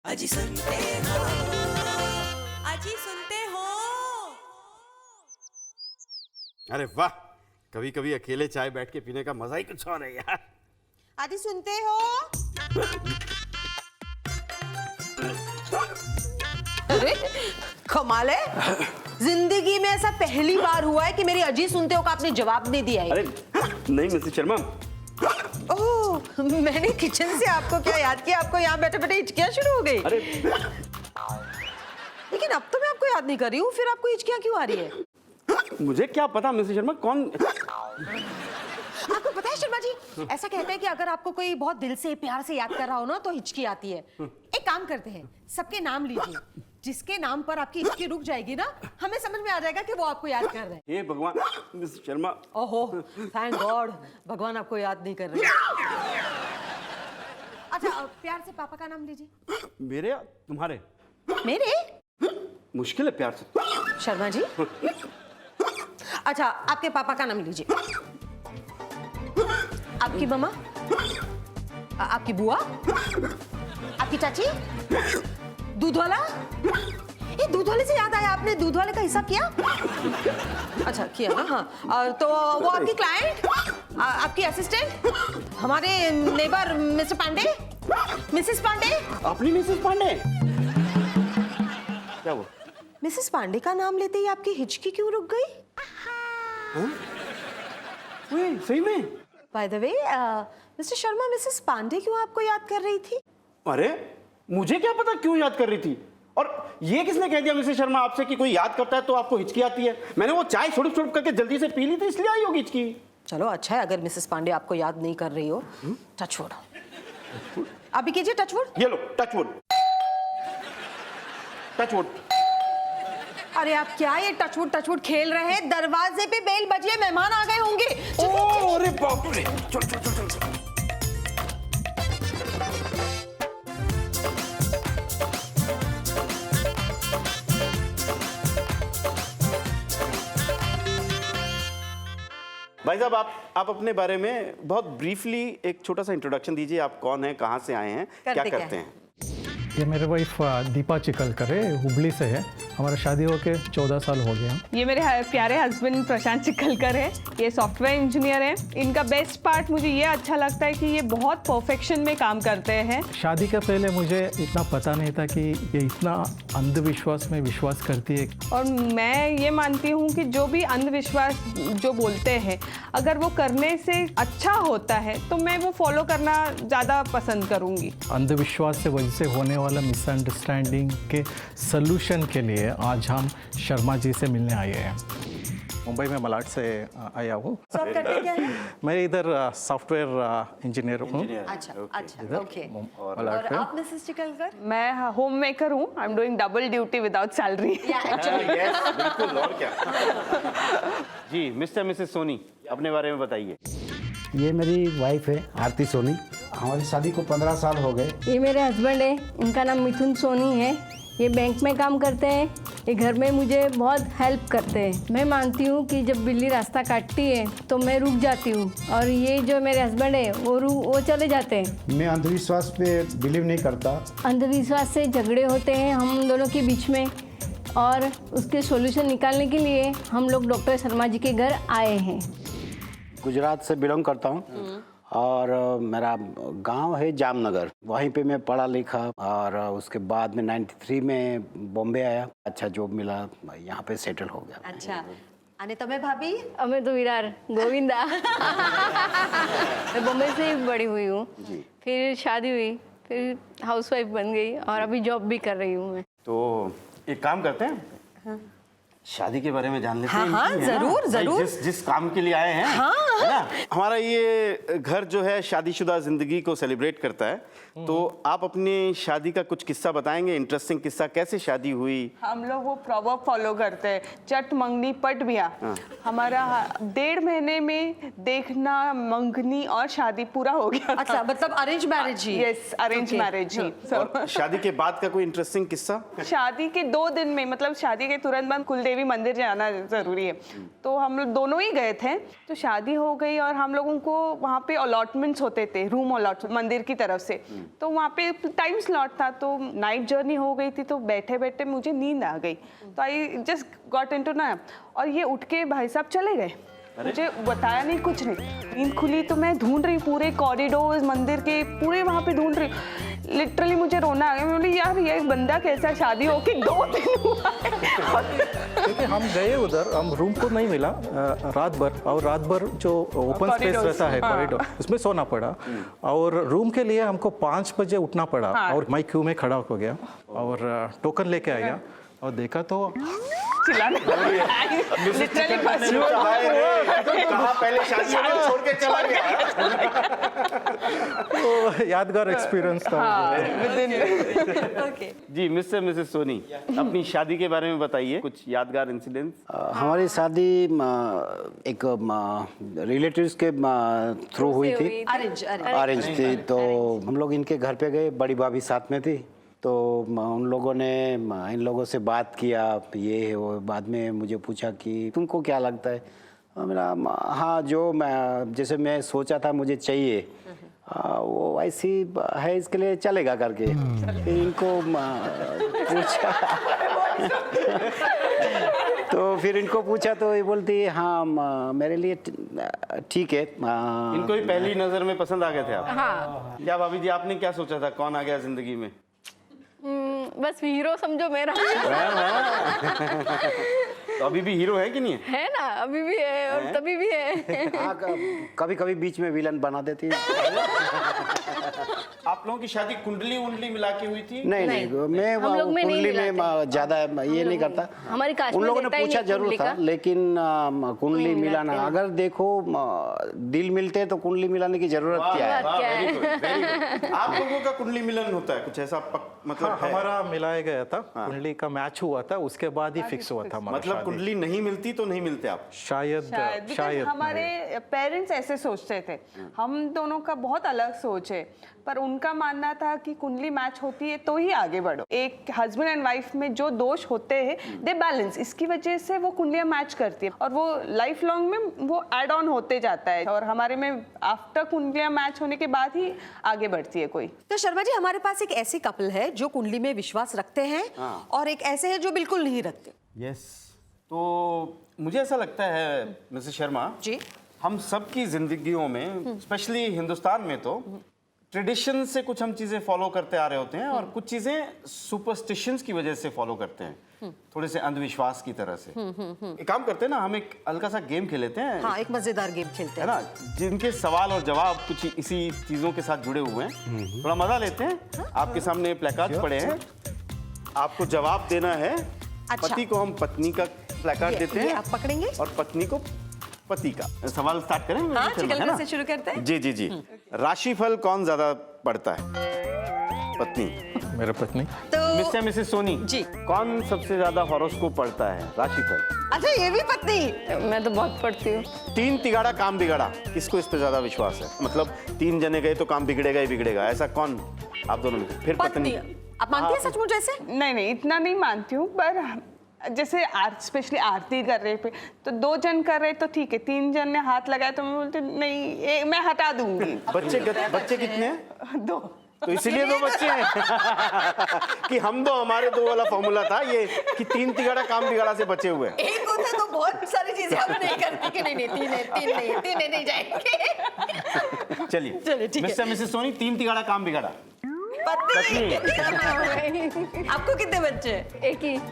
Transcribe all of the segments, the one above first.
अजी सुनते हो, अजी सुनते हो। अरे वाह, कभी कभी अकेले चाय बैठ के पीने का मजा ही कुछ और है यार। अजी सुनते हो। अरे कमाल है, जिंदगी में ऐसा पहली बार हुआ है कि मेरी अजी सुनते हो का आपने जवाब नहीं दिया है। अरे नहीं मिसेस शर्मा। ओह, मैंने किचन से आपको क्या याद किया, आपको यहाँ बैठे बैठे हिचकियाँ शुरू हो गई। अरे लेकिन अब तो मैं आपको याद नहीं कर रही हूँ, फिर आपको हिचकियाँ क्यों आ रही है? मुझे क्या पता मिसेस शर्मा कौन। आपको पता है शर्मा जी, ऐसा कहते हैं कि अगर आपको कोई बहुत दिल से प्यार से याद कर रहा हो ना तो हिचकी आती है। एक काम करते हैं, सबके नाम लीजिए, जिसके नाम पर आपकी हिचकी रुक जाएगी ना, हमें समझ में आ जाएगा कि वो आपको याद कर रहे हैं। हे भगवान मिसेस शर्मा। ओहो, थैंक गॉड, भगवान आपको याद नहीं कर रहे। अच्छा, प्यार से पापा का नाम लीजिए। मेरे या तुम्हारे? मेरे? मुश्किल है प्यार से। शर्मा जी। अच्छा, आपके पापा का नाम लीजिए। आपकी मम्मा, आपकी बुआ, आपकी चाची, दूध वाला। ये दूध वाले से याद आया, आपने दूध वाले का हिसाब किया? अच्छा किया ना, हाँ। और तो वो आपकी क्लाइंट, आपकी असिस्टेंट, हमारे neighbour Mr Pandey, Mrs Pandey. अपनी मिसेस पांडे? क्या वो? मिसेस पांडे का नाम लेते ही आपकी हिचकी क्यों रुक गई? सही में? By the way, Mr Sharma, Mrs Pandey क्यों आपको याद कर रही थी? अरे मुझे क्या पता क्यों याद कर रही थी। और ये किसने कह दिया मिसेस शर्मा आपसे कि कोई याद करता है तो आपको हिचकी आती है? मैंने वो चाय छुड़क छुड़क करके जल्दी से पी ली थी, इसलिए आई होगी हिचकी। चलो अच्छा है, अगर मिसेस पांडे आपको याद नहीं कर रही हो। टचवुड, अभी कीजिए टचवुड। ये लो टचवुड। टचवुड। अरे आप क्या ये टचवुड टचवुड खेल रहे हैं? दरवाजे पे बेल बजी है, मेहमान आ गए होंगे। ओह अरे बाप रे, चल चल चल चल। भाई साहब, आप अपने बारे में बहुत ब्रीफली एक छोटा सा इंट्रोडक्शन दीजिए। आप कौन हैं, कहाँ से आए हैं, क्या करते हैं? ये मेरे वाइफ दीपा चिकलकर है, हुबली से है। हमारा शादी होके 14 साल हो गया। ये मेरे प्यारे हस्बैंड प्रशांत चिखलकर है, ये सॉफ्टवेयर इंजीनियर हैं। इनका बेस्ट पार्ट मुझे ये अच्छा लगता है कि ये बहुत परफेक्शन में काम करते हैं। शादी के पहले मुझे इतना पता नहीं था कि ये इतना अंधविश्वास में विश्वास करती है। और मैं ये मानती हूँ कि जो भी अंधविश्वास जो बोलते हैं, अगर वो करने से अच्छा होता है तो मैं वो फॉलो करना ज़्यादा पसंद करूँगी। अंधविश्वास से वजह से होने वाला मिसअंडरस्टैंडिंग के सलूशन के लिए आज हम शर्मा जी से मिलने आए हैं। मुंबई में मलाड से आया हूँ। सब करते क्या है? मैं इधर सॉफ्टवेयर इंजीनियर हूँ। अच्छा अच्छा, ओके। और मलाड पे। आप मिसेस चिकलकर? मैं होम मेकर हूँ। I am doing double duty without salary. Yes बिल्कुल, और क्या। जी मिस्टर मिसेस सोनी, अपने बारे में बताइए। ये मेरी वाइफ है आरती सोनी। हमारी शादी को 15 साल हो गए। ये मेरे हस्बैंड है, इनका नाम मिथुन सोनी है। ये बैंक में काम करते हैं। ये घर में मुझे बहुत हेल्प करते हैं। मैं मानती हूँ कि जब बिल्ली रास्ता काटती है तो मैं रुक जाती हूँ, और ये जो मेरे हस्बैंड है वो चले जाते हैं। मैं अंधविश्वास पे बिलीव नहीं करता। अंधविश्वास से झगड़े होते हैं हम दोनों के बीच में, और उसके सॉल्यूशन निकालने के लिए हम लोग डॉक्टर शर्मा जी के घर आए हैं। गुजरात से बिलोंग करता हूँ और मेरा गांव है जामनगर। वहीं पे मैं पढ़ा लिखा, और उसके बाद में 93 में बॉम्बे आया। अच्छा जॉब मिला, यहाँ पे सेटल हो गया। अच्छा, आने तो मैं भाभी। हमें तो विरार गोविंदा। मैं बॉम्बे से ही बड़ी हुई हूँ, फिर शादी हुई, फिर हाउसवाइफ बन गई, और अभी जॉब भी कर रही हूँ मैं। तो एक काम करते हैं, शादी के बारे में जान लेते हैं। हाँ, है ना? जरूर, भाई, जरूर। जिस काम के लिए आए हैं, है ना? हमारा ये घर जो है शादीशुदा जिंदगी को सेलिब्रेट करता है। तो आप अपनी शादी का कुछ किस्सा बताएंगे, इंटरेस्टिंग किस्सा, कैसे शादी हुई? हम लोग वो प्रॉवर्ब फॉलो करते हैं, चट मंगनी पट बिया। हमारा 1.5 महीने में देखना, मंगनी और शादी पूरा हो गया। अच्छा, मतलब अरेंज मैरिज ही? यस, अरेंज मैरिज ही। और शादी के बाद का कोई इंटरेस्टिंग किस्सा? शादी के 2 दिन में, मतलब शादी के तुरंत बाद कुलदेवी भी मंदिर जाना ज़रूरी है। तो हम लोग दोनों ही गए थे, तो शादी हो गई और हम लोगों को वहाँ पे अलॉटमेंट्स होते थे, रूम अलॉट मंदिर की तरफ से। तो वहाँ पे टाइम स्लॉट था, तो नाइट जर्नी हो गई थी, तो बैठे बैठे मुझे नींद आ गई। तो I just got into nap और ये उठ के भाई साहब चले गए, मुझे बताया नहीं, कुछ नहीं। नींद खुली तो मैं ढूंढ रही पूरे कॉरिडोर मंदिर के, पूरे वहाँ पे ढूंढ रही। लिटरली मुझे रोना आ गया। मैं बोली यार ये बंदा कैसा, शादी हो के 2 दिन हुआ है। क्योंकि हम गए उधर, हम रूम को नहीं मिला रात भर, और रात भर जो ओपन स्पेस रहता है कॉरिडोर, उसमें सोना पड़ा। और रूम के लिए हमको 5 बजे उठना पड़ा, और मैं क्यू में खड़ा हो गया और टोकन लेके आया और देखा तो चिल्लाने लिटरली कहाँ पहले शादी होने छोड़ के चला गया। तो यादगार एक्सपीरियंस था। जी मिस्टर मिसेस सोनी, अपनी शादी के बारे में बताइए कुछ यादगार इंसिडेंट्स। हमारी शादी एक रिलेटिव्स के थ्रू हुई थी, अरेंज थी। तो हम लोग इनके घर पे गए, बड़ी भाभी साथ में थी। तो उन लोगों ने इन लोगों से बात किया, ये है वो। बाद में मुझे पूछा कि तुमको क्या लगता है। मेरा हाँ, जो मैं जैसे मैं सोचा था मुझे चाहिए वो ऐसी है, इसके लिए चलेगा करके। फिर इनको पूछा तो फिर इनको पूछा तो ये बोलती है हाँ मेरे लिए ठीक है। इनको ही पहली नजर में पसंद आ गए थे आप? हाँ। क्या भाभी जी आपने क्या सोचा था, कौन आ गया जिंदगी में? बस हीरो समझो मेरा। तो अभी भी हीरो है कि नहीं है ना, अभी भी है और तभी भी है। हाँ, कभी कभी बीच में विलन बना देती है। आप लोगों की शादी कुंडली उंडली मिला के हुई थी? नहीं, मैं हम लोग में नहीं कुंडली में मिलाते। ज्यादा ये नहीं करता। हमारी कास्ट उन में लोगों ने देता ही पूछा नहीं जरूर कुंडली था, का। लेकिन कुंडली मिलाना, अगर देखो दिल मिलते तो कुंडली मिलाने की जरूरत क्या है। क्या है? Very good, very good. आप लोगों का कुंडली मिलन होता है कुछ ऐसा मतलब हाँ, है? हमारा मिलाया गया था, कुंडली का मैच हुआ था, उसके बाद ही फिक्स हुआ था हमारा मतलब शादी। कुंडली नहीं मिलती तो नहीं मिलते आप? शायद हमारे पेरेंट्स ऐसे सोचते थे, हम दोनों का बहुत अलग सोच है। पर उनका मानना था कि कुंडली मैच होती है तो ही आगे बढ़ो। एक हस्बैंड एंड वाइफ में जो दोष होते हैं दे बैलेंस, इसकी वजह से वो कुंडलियां मैच करती है और वो लाइफ लॉन्ग में वो एड ऑन होते जाता है। और हमारे में आफ्टर कुंडलियां मैच होने के बाद ही आगे बढ़ती है कोई। तो शर्मा जी, हमारे पास एक ऐसी कपल है जो कुंडली में विश्वास रखते हैं और एक ऐसे है जो बिल्कुल नहीं रखते। यस। तो मुझे ऐसा लगता है मिसेस शर्मा जी, हम सबकी जिंदगियों में, स्पेशली हिंदुस्तान में, तो ट्रेडिशन से कुछ हम चीज़ें फॉलो करते आ रहे होते हैं और कुछ चीज़ें सुपरस्टिशंस की वजह से फॉलो करते हैं, थोड़े से अंधविश्वास की तरह से। एक काम करते हैं ना, हम एक हल्का सा गेम खेल लेते हैं, हाँ, एक मजेदार गेम खेलते है हैं ना, जिनके सवाल और जवाब कुछ इसी चीज़ों के साथ जुड़े हुए हैं। थोड़ा मज़ा लेते हैं। आपके सामने प्लेकार्ड पड़े हैं, आपको जवाब देना है। अच्छा। पति को हम पत्नी का प्लेकार्ड देते ये हैं आप पकड़ेंगे और पत्नी को पति का। सवाल स्टार्ट करें? हाँ, है चिकलकर ना? से शुरू करते हैं। जी जी जी। राशिफल कौन ज्यादा पढ़ता है? पत्नी। मेरे पत्नी। तो मिस्टर मिसेस सोनी जी। कौन सबसे ज्यादा हॉरोस्कोप पढ़ता है? राशिफल। अच्छा, ये भी पत्नी। मैं तो बहुत पढ़ती हूँ। 3 तिगाड़ा काम बिगाड़ा, किसको इस पे ज्यादा विश्वास है? मतलब 3 जने गए तो काम बिगड़ेगा ही बिगड़ेगा, ऐसा कौन आप दोनों में? फिर पत्नी। आप मानती हैं सचमुच ऐसे? नहीं, इतना नहीं मानती हूँ, पर जैसे स्पेशली आरती कर रहे पे तो 2 जन कर रहे तो ठीक है, 3 जन ने हाथ लगाया तो मैं बोलती नहीं, मैं हटा दूंगी। बच्चे कितने हैं? 2। तो इसीलिए 2 बच्चे हैं कि हम दो, हमारे 2 वाला फॉर्मूला था ये कि 3 तिगाड़ा काम बिगाड़ा से बचे हुए हैं। एक होता तो बहुत सारी चीजें हम नहीं करते कि नहीं 3 नहीं जाएंगे। चलिए ठीक है। मिस्टर मिसेस सोनी, 3 तिगाड़ा काम बिगाड़ा। पत्नी। आपको कितने बच्चे?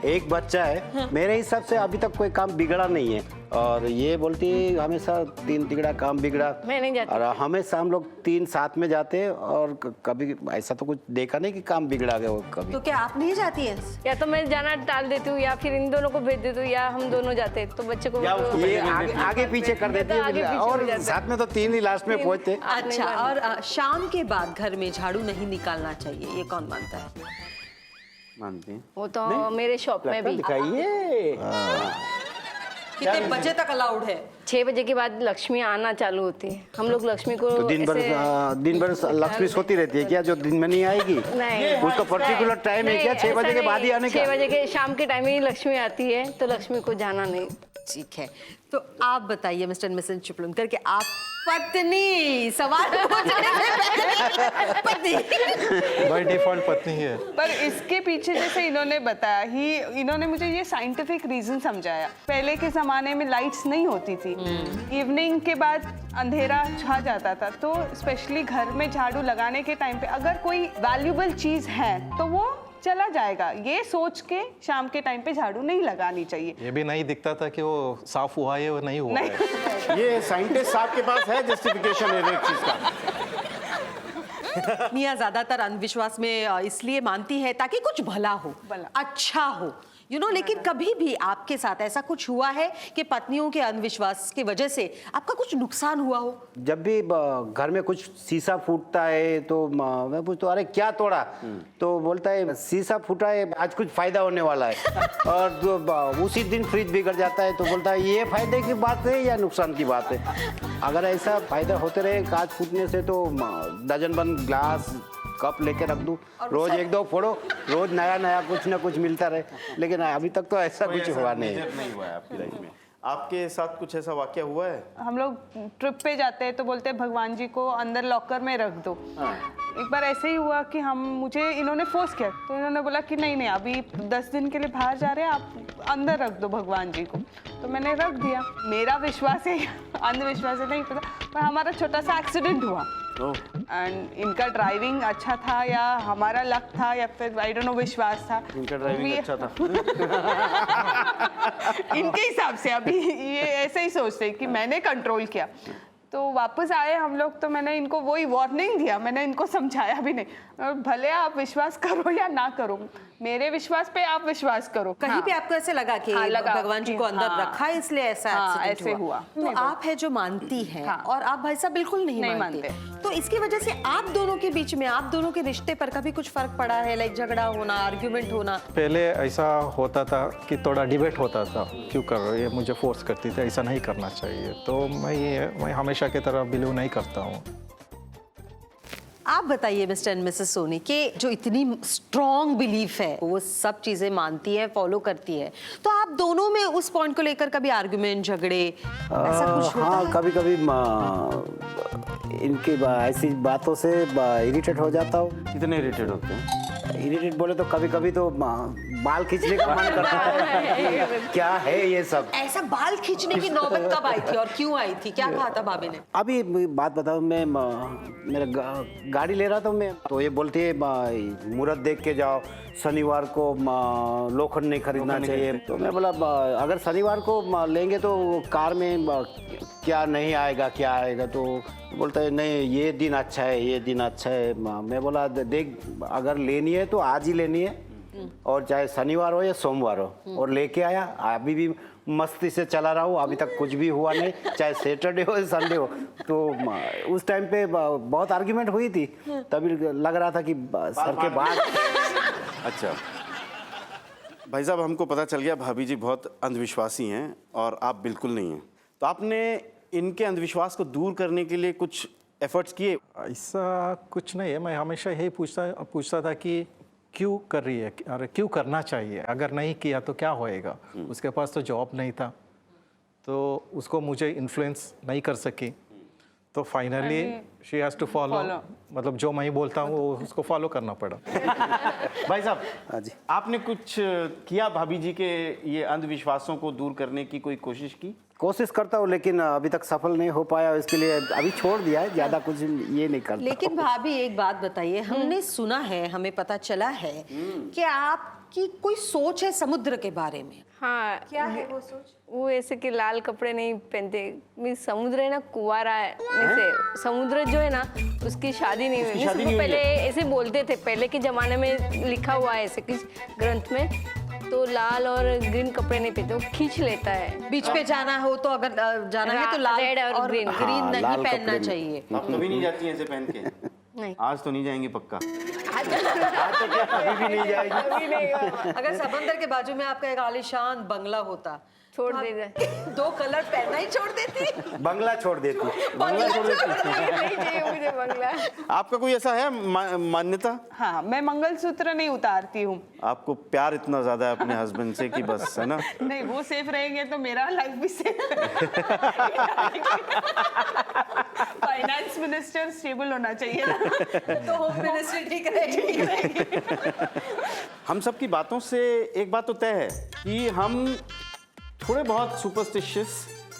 एक बच्चा है। मेरे हिसाब से अभी तक कोई काम बिगड़ा नहीं है, और ये बोलती है हमेशा 3 तिगड़ा काम बिगड़ा। मैं नहीं जाती। और हमेशा हम लोग 3 साथ में जाते हैं, और कभी ऐसा तो कुछ देखा नहीं कि काम बिगड़ा गया हो कभी। तो क्या आप नहीं जाती हैं? या तो मैं जाना टाल देती हूँ, या फिर इन दोनों को भेज देती हूँ, या हम दोनों जाते हैं। तो बच्चे को या उसको ये पहले आगे पीछे कर देती तो आगे है, पीछे हो और जाता है। साथ में तो 3 ही लास्ट में पहुंचते। अच्छा, और शाम के बाद घर में झाड़ू नहीं निकालना चाहिए, ये कौन मानता है? मानते हैं? वो तो मेरे शॉप में भी। दिखाइए। कितने बजे तक अलाउड है? 6 बजे के बाद लक्ष्मी आना चालू होती है। हम लोग लक्ष्मी को तो दिन भर लक्ष्मी सोती रहती है क्या, जो दिन में नहीं आएगी? नहीं, उसका पर्टिकुलर टाइम है क्या, 6 बजे के बाद ही आने का? 6 बजे के शाम के टाइम ही लक्ष्मी आती है, तो लक्ष्मी को जाना नहीं। ठीक है, तो आप बताइए मिस्टर एंड मिसेस चिपलुनकर कि आप पत्नी, सवाल पूछने से पहले पत्नी। बाय डिफॉल्ट पत्नी है। पर इसके पीछे जैसे इन्होंने बताया ही, इन्होंने मुझे ये साइंटिफिक रीजन समझाया। पहले के ज़माने में लाइट्स नहीं होती थी, इवनिंग के बाद अंधेरा छा जाता था, तो स्पेशली घर में झाड़ू लगाने के टाइम पे अगर कोई वैल्यूबल चीज़ है तो वो चला जाएगा, ये सोच के शाम के टाइम पे झाड़ू नहीं लगानी चाहिए। ये भी नहीं दिखता था कि वो साफ हुआ है वो नहीं हुआ है। ये साइंटिस्ट साहब के पास है जस्टिफिकेशन है एक चीज का। मियाँ ज्यादातर अंधविश्वास में इसलिए मानती है ताकि कुछ भला हो, अच्छा हो, लेकिन कभी भी आपके साथ ऐसा कुछ हुआ है कि पत्नियों के अंधविश्वास की वजह से आपका कुछ नुकसान हुआ हो? जब भी घर में कुछ शीशा फूटता है तो मैं पूछता हूँ, अरे क्या तोड़ा? तो बोलता है शीशा फूटा है, आज कुछ फायदा होने वाला है। और जो उसी दिन फ्रिज बिगड़ जाता है तो बोलता है ये फायदे की बात है या नुकसान की बात है? अगर ऐसा फायदा होते रहे कांच फूटने से तो दर्जन बंद ग्लास कप लेके रख दूं, रोज 1-2 फोड़ो, रोज नया नया कुछ ना कुछ मिलता रहे। लेकिन अभी तक तो ऐसा कुछ हुआ नहीं है। नहीं हुआ है आपकी लाइफ में। आपके साथ कुछ ऐसा वाकया हुआ है? हम लोग ट्रिप पे जाते हैं तो बोलते हैं भगवान जी को अंदर लॉकर में रख दो। एक बार ऐसे ही हुआ कि मुझे इन्होंने फोर्स किया, तो इन्होंने बोला कि नहीं अभी 10 दिन के लिए बाहर जा रहे हैं, आप अंदर रख दो भगवान जी को। तो मैंने रख दिया। मेरा विश्वास है, अंधविश्वास है नहीं पता, पर हमारा छोटा सा एक्सीडेंट हुआ। एंड इनका ड्राइविंग अच्छा था या हमारा लक था या फिर आई डोंट नो विश्वास था। इनका ड्राइविंग अच्छा था। इनके हिसाब से अभी ये ऐसे ही सोचते हैं कि मैंने कंट्रोल किया। तो वापस आए हम लोग, तो मैंने इनको वही वार्निंग दिया, मैंने इनको समझाया भी नहीं, भले आप विश्वास करो या ना करो, मेरे विश्वास पे आप विश्वास करो। कहीं पे आपको ऐसे लगा कि लगा भगवान जी को अंदर रखा है इसलिए ऐसा एक्सीडेंट ऐसे हुआ। तो आप है जो मानती हैं और आप भाई साहब बिल्कुल नहीं मानते। तो इसकी वजह से आप दोनों के बीच में, आप दोनों के रिश्ते पर कभी कुछ फर्क पड़ा है? लाइक झगड़ा होना, आर्ग्यूमेंट होना? पहले ऐसा होता था कि थोड़ा डिबेट होता था, क्यों कर रहे हो, ये मुझे फोर्स करती थी, ऐसा नहीं करना चाहिए। तो मैं हमेशा की तरह बिलीव नहीं करता हूँ। आप बताइए मिस्टर एंड मिसेस सोनी कि जो इतनी स्ट्रॉन्ग बिलीफ है, वो सब चीजें मानती है, फॉलो करती है, तो आप दोनों में उस पॉइंट को लेकर कभी आर्गुमेंट, झगड़े ऐसा कुछ होता है? कभी कभी इनकी ऐसी बातों से इरिटेट हो जाता हूँ। कितने इरिटेट होते हैं? इरिटेट बोले तो कभी कभी तो बाल खींचने का मन करता है। क्या है ये सब? ऐसा बाल खींचने की नौबत कब आई थी और क्यों आई थी? क्या कहा था भाभी ने? अभी बात बताऊं, मैं मेरा गाड़ी ले रहा था मैं, तो ये बोलती है मुहूर्त देख के जाओ, शनिवार को लोखंड नहीं खरीदना चाहिए। तो मैं बोला अगर शनिवार को लेंगे तो कार में क्या नहीं आएगा, क्या आएगा? तो बोलता है नहीं ये दिन अच्छा है, ये दिन अच्छा है। मैं बोला देख अगर लेनी है तो आज ही लेनी है, और चाहे शनिवार हो या सोमवार हो। और लेके आया, अभी भी मस्ती से चला रहा हूँ, अभी तक कुछ भी हुआ नहीं, चाहे सैटरडे हो या संडे हो। तो उस टाइम पे बहुत आर्ग्यूमेंट हुई थी, तभी लग रहा था कि सर के बाद। अच्छा भाई साहब, हमको पता चल गया भाभी जी बहुत अंधविश्वासी हैं और आप बिल्कुल नहीं हैं। तो आपने इनके अंधविश्वास को दूर करने के लिए कुछ एफर्ट्स किए? ऐसा कुछ नहीं है। मैं हमेशा यही पूछता था कि क्यों कर रही है, अरे क्यों करना चाहिए, अगर नहीं किया तो क्या होएगा। उसके पास तो जॉब नहीं था, तो उसको मुझे इन्फ्लुएंस नहीं कर सकी, तो finally she has to follow, मतलब जो मैं बोलता हूँ वो उसको फॉलो करना पड़ा। भाई साहब, हाँ जी, आपने कुछ किया भाभी जी के ये अंधविश्वासों को दूर करने की कोई कोशिश की? कोशिश करता हूँ लेकिन अभी तक सफल नहीं हो पाया, इसके लिए अभी छोड़ दिया है, ज्यादा कुछ ये नहीं करता। लेकिन भाभी एक बात बताइए, हमने सुना है, हमें पता चला है कि आपकी कोई सोच है समुद्र के बारे में। हाँ, क्या है वो सोच? वो ऐसे कि लाल कपड़े नहीं पहनते। मीन्स समुद्र है ना, कुंवारा है, जैसे समुद्र जो है ना उसकी शादी नहीं हुई। वो पहले ऐसे बोलते थे, पहले के जमाने में लिखा हुआ है ऐसे किस ग्रंथ में, तो लाल और ग्रीन कपड़े नहीं पहनते, वो खींच लेता है। बीच पे जाना हो तो अगर जाना है तो लाल रेड और ग्रीन नहीं पहनना चाहिए। आप कभी नहीं जाती हैं ऐसे पहन के? नहीं, आज तो नहीं जाएंगी पक्का। आज तो क्या, अभी भी नहीं जाएगी। अगर समंदर के बाजू में आपका एक आलीशान बंगला होता छोड़ देते। 2 कलर पहनना ही छोड़ देती। बंगला छोड़ देती। बंगला छोड़ नहीं चाहिए मुझे बंगला। आपका कोई ऐसा है मान्यता? हाँ, मैं मंगलसूत्र नहीं उतारती हूँ। आपको प्यार इतना ज्यादा है अपने हस्बैंड से कि बस, है ना? नहीं, वो सेफ रहेंगे तो मेरा लाइफ भी सेफ। फाइनेंस मिनिस्टर स्टेबल होना चाहिए ना, तो होम मिनिस्ट्री ठीक रहेगी। हम सब की बातों से एक बात तो तय है कि हम थोड़े बहुत सुपरस्टिशियस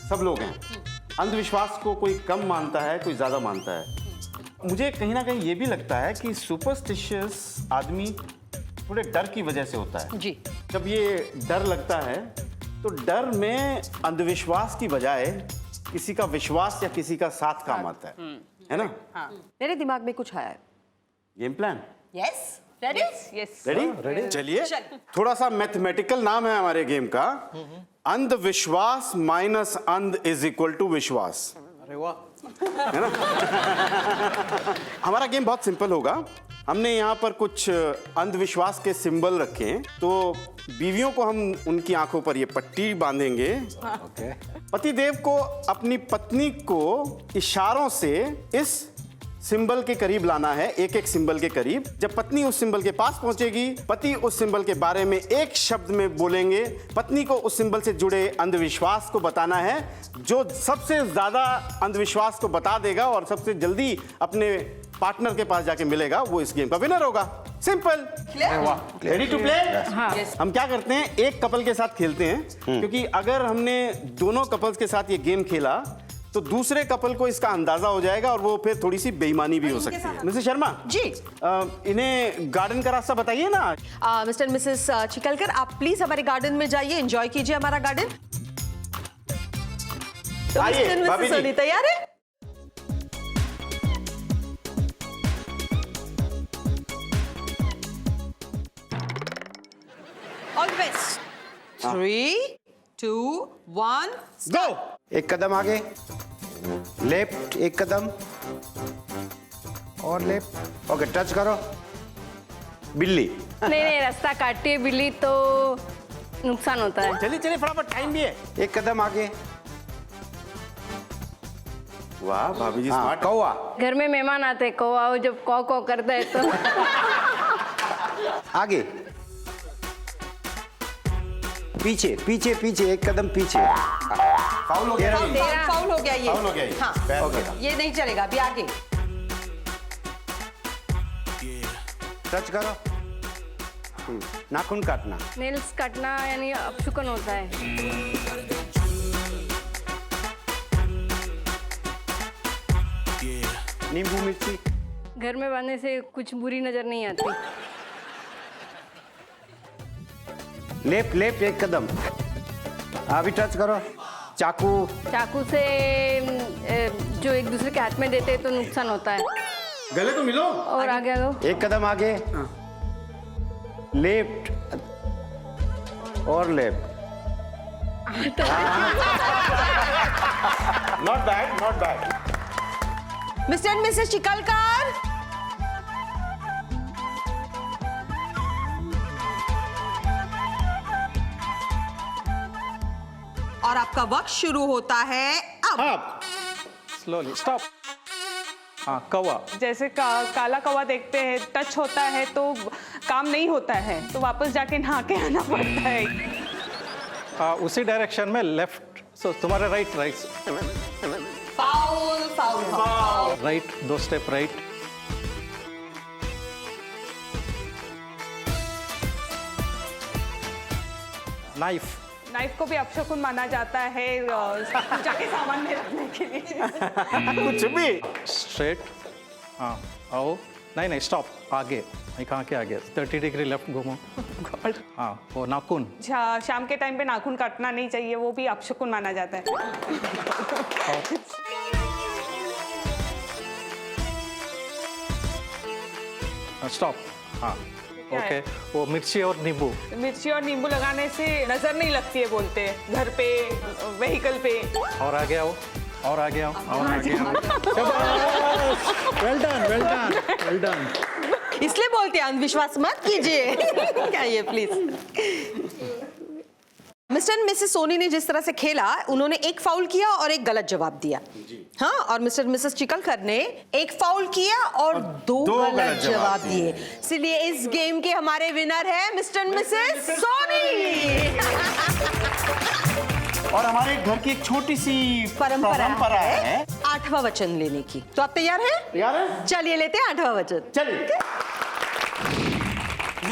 सब लोग हैं। अंधविश्वास को कोई कम मानता है, कोई ज्यादा मानता है। मुझे कहीं ना कहीं ये भी लगता है कि सुपरस्टिशियस आदमी थोड़े डर की वजह से होता है। जी। जब ये डर लगता है तो डर में अंधविश्वास की बजाय किसी का विश्वास या किसी का साथ काम आता है ना? मेरे दिमाग में कुछ आया है। Game plan yes, ready? Yes. Ready? चलिए, थोड़ा सा मैथमेटिकल नाम है हमारे गेम का। अंधविश्वास माइनस अंध इज इक्वल टू विश्वास। अरे वाह, है ना? हमारा गेम बहुत सिंपल होगा। हमने यहाँ पर कुछ अंधविश्वास के सिंबल रखे हैं, तो बीवियों को हम उनकी आंखों पर ये पट्टी बांधेंगे। ओके। पतिदेव को अपनी पत्नी को इशारों से इस सिंबल के करीब लाना है, एक एक सिंबल के करीब। जब पत्नी उस सिंबल के पास पहुंचेगी, पति उस सिंबल के बारे में एक शब्द में बोलेंगे। पत्नी को उस सिंबल से जुड़े अंधविश्वास को बताना है। जो सबसे ज्यादा अंधविश्वास को बता देगा और सबसे जल्दी अपने पार्टनर के पास जाके मिलेगा, वो इस गेम का विनर होगा। सिंपल। Ready to play? हम क्या करते हैं, एक कपल के साथ खेलते हैं, क्योंकि अगर हमने दोनों कपल्स के साथ ये गेम खेला तो दूसरे कपल को इसका अंदाजा हो जाएगा और वो फिर थोड़ी सी बेईमानी भी हो सकती है। मिसेस शर्मा जी, इन्हें गार्डन का रास्ता बताइए ना। मिस्टर मिसेस चिकलकर, आप प्लीज हमारे गार्डन में जाइए, एंजॉय कीजिए हमारा गार्डन। तो आइए, मिस्टर भाभी मिसेस जी। सोनी तैयार है? All the best. 3, 2, 1 गो। एक कदम आगे, लेफ्ट एक कदम और लेफ्ट। ओके, टच करो। बिल्ली। नहीं, रास्ता काटती है बिल्ली तो नुकसान होता है। चलिए चलिए, फटाफट, टाइम भी है। एक कदम आगे। वाह भाभी जी, हाँ, स्मार्ट। कौवा। घर में मेहमान आते हैं, कौवा वो जब कौ कौ करता है तो आगे, पीछे पीछे पीछे, एक कदम पीछे। फाउल हो गया। फाउल हो गया ये। फाउल हो गया ये। हाँ, पैर ओके। लगा। ये नहीं चलेगा, अभी आगे। टच करो। नाखून काटना। नेल्स काटना यानी अपशुकन होता है। नींबू मिर्ची। घर में बांधने से कुछ बुरी नजर नहीं आती। लेफ्ट लेफ्ट एक कदम। अभी टच करो। चाकू। चाकू से जो एक दूसरे के हाथ में देते हैं तो नुकसान होता है। गले तो मिलो। और आगे आओ। एक कदम आगे। लेफ्ट और left. Not bad, not bad. Mister and missus Chikalkar, और आपका वक्त शुरू होता है अब। Slowly stop. हाँ, कौवा। जैसे काला कौवा देखते हैं, टच होता है तो काम नहीं होता है, तो वापस जाके नहा के आना पड़ता है। उसी डायरेक्शन में लेफ्ट। सो तुम्हारे right right foul foul foul. Right, 2 step right. Knife. Knife को भी अपशकुन माना जाता है पूजा के सामान में रखने के लिए। कुछ भी। स्ट्रेट। हाँ, आओ। नहीं नहीं, स्टॉप। आगे, नहीं, कहाँ के आगे? 30 डिग्री लेफ्ट घूमो। हाँ, वो नाखून। शाम के टाइम पे नाखून काटना नहीं चाहिए, वो भी अपशकुन माना जाता है। स्टॉप। हाँ, ओके। वो मिर्ची और नींबू। मिर्ची और नींबू लगाने से नजर नहीं लगती है बोलते हैं, घर पे, व्हीकल पे। और आगे आओ, और आगे आओ, और आगे आओ। Well done, well done, well done. इसलिए बोलते हैं अंधविश्वास मत कीजिए। क्या ये please. Mr and Mrs Soni ने जिस तरह से खेला, उन्होंने एक फाउल किया और एक गलत जवाब दिया। हाँ, और मिस्टर मिसेस चिकलकर ने एक फाउल किया और दो गलत जवाब दिए। इसलिए इस गेम के हमारे विनर है मिस्टर एंड मिसेस सोनी। और हमारे घर की एक छोटी सी परंपरा है 8वां वचन लेने की। तो आप तैयार हैं? तैयार है? चलिए लेते हैं 8वां वचन। चलिए।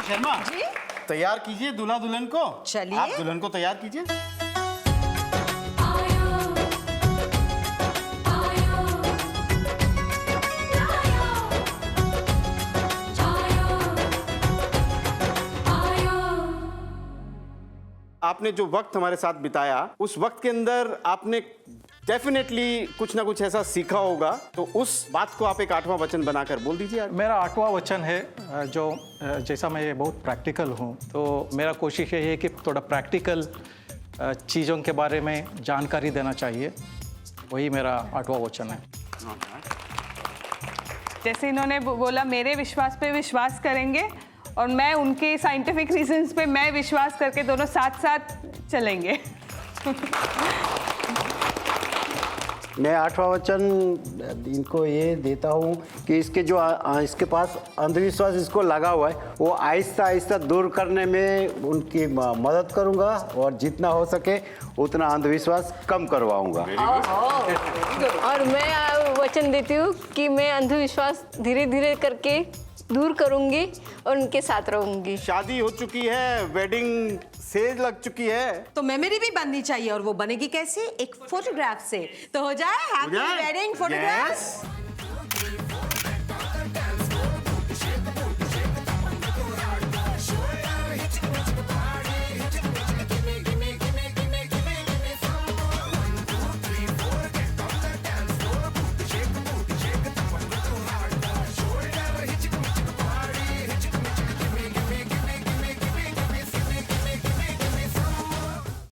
शर्मा जी? तैयार कीजिए दूल्हा दुल्हन को। चलिए। आप दुल्हन को तैयार कीजिए। आपने जो वक्त हमारे साथ बिताया, उस वक्त के अंदर आपने डेफिनेटली कुछ ना कुछ ऐसा सीखा होगा, तो उस बात को आप एक 8वां वचन बनाकर बोल दीजिए यार। मेरा 8वां वचन है जो जैसा मैं बहुत प्रैक्टिकल हूँ, तो मेरा कोशिश ये है कि थोड़ा प्रैक्टिकल चीज़ों के बारे में जानकारी देना चाहिए। वही मेरा 8वां वचन है। जैसे इन्होंने बोला मेरे विश्वास पे विश्वास करेंगे, और मैं उनके साइंटिफिक रीजंस पे मैं विश्वास करके दोनों साथ साथ चलेंगे। मैं 8वां वचन इनको ये देता हूँ कि इसके जो इसके पास अंधविश्वास इसको लगा हुआ है, वो आहिस्ता आहिस्ता दूर करने में उनकी मदद करूँगा, और जितना हो सके उतना अंधविश्वास कम करवाऊँगा। और मैं वचन देती हूँ कि मैं अंधविश्वास धीरे धीरे करके दूर करूँगी और उनके साथ रहूँगी। शादी हो चुकी है, वेडिंग सेज लग चुकी है, तो मेमोरी भी बननी चाहिए, और वो बनेगी कैसे? एक फोटोग्राफ से। तो हो जाए हैप्पी वेडिंग फोटोग्राफ।